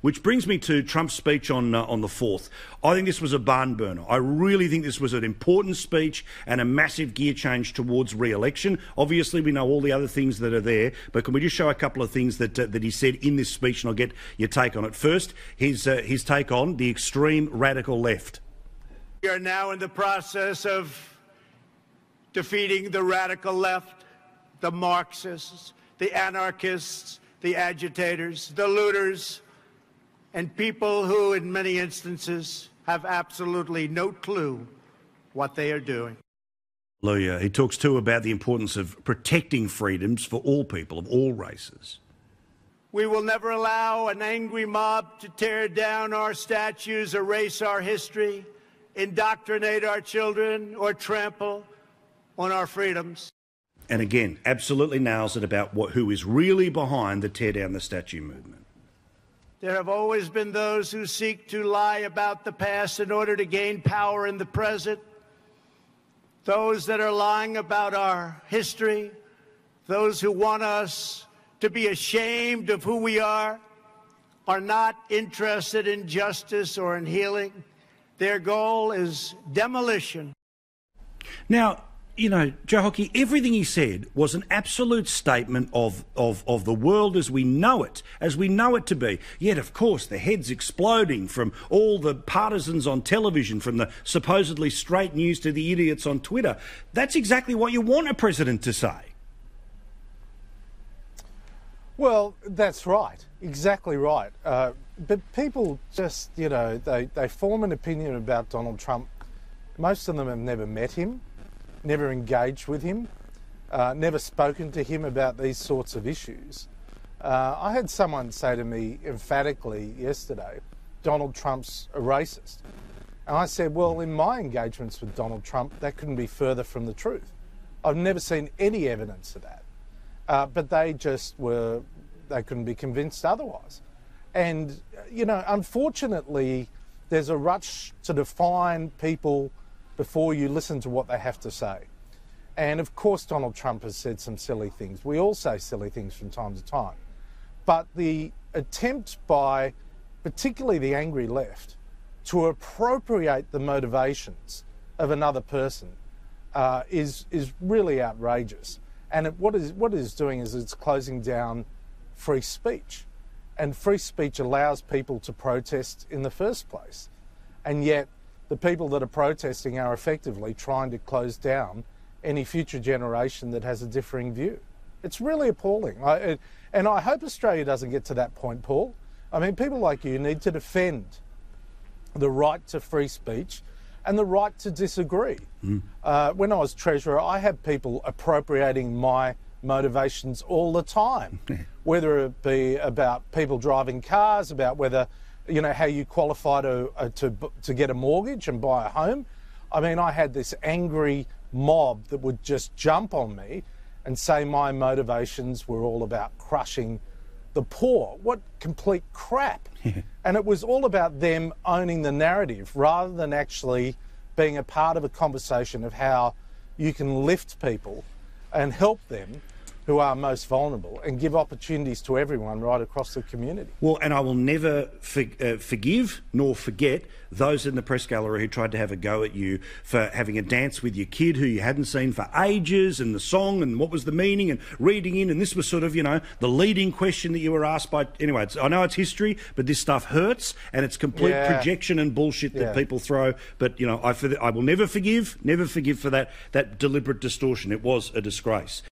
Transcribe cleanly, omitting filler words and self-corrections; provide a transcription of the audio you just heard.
Which brings me to Trump's speech on the 4th. I think this was a barn burner. I really think this was an important speech and a massive gear change towards re-election. Obviously, we know all the other things that are there, but can we just show a couple of things that he said in this speech, and I'll get your take on it. First, his take on the extreme radical left. We are now in the process of defeating the radical left, the Marxists, the anarchists, the agitators, the looters, and people who, in many instances, have absolutely no clue what they are doing. Hallelujah. He talks too about the importance of protecting freedoms for all people of all races. We will never allow an angry mob to tear down our statues, erase our history, indoctrinate our children, or trample on our freedoms. And again, absolutely nails it about who is really behind the tear down the statue movement. There have always been those who seek to lie about the past in order to gain power in the present. Those that are lying about our history, those who want us to be ashamed of who we are not interested in justice or in healing. Their goal is demolition. Now, you know, Joe Hockey, everything he said was an absolute statement of the world as we know it to be. Yet, of course, the heads exploding from all the partisans on television, from the supposedly straight news to the idiots on Twitter. That's exactly what you want a president to say. Well, that's right. Exactly right. But people just, you know, they form an opinion about Donald Trump. Most of them have never met him, never engaged with him, never spoken to him about these sorts of issues. I had someone say to me emphatically yesterday, Donald Trump's a racist. And I said, well, in my engagements with Donald Trump, that couldn't be further from the truth. I've never seen any evidence of that. But they couldn't be convinced otherwise. And, you know, unfortunately, there's a rush to define people before you listen to what they have to say. And of course, Donald Trump has said some silly things. We all say silly things from time to time. But the attempt by particularly the angry left to appropriate the motivations of another person is really outrageous. And what it is doing is it's closing down free speech. And free speech allows people to protest in the first place. And yet the people that are protesting are effectively trying to close down any future generation that has a differing view. It's really appalling. And I hope Australia doesn't get to that point, Paul. I mean, people like you need to defend the right to free speech and the right to disagree. When I was Treasurer, I had people appropriating my motivations all the time, whether it be about people driving cars, about whether, you know, how you qualify to get a mortgage and buy a home. I mean, I had this angry mob that would just jump on me and say my motivations were all about crushing the poor. What complete crap. And it was all about them owning the narrative rather than actually being a part of a conversation of how you can lift people and help them who are most vulnerable and give opportunities to everyone right across the community. Well, and I will never forgive nor forget those in the press gallery who tried to have a go at you for having a dance with your kid who you hadn't seen for ages, and the song and what was the meaning, and reading in, and this was sort of, you know, the leading question that you were asked by... Anyway, I know it's history, but this stuff hurts, and it's complete projection and bullshit that people throw. But, you know, I will never forgive for that deliberate distortion. It was a disgrace.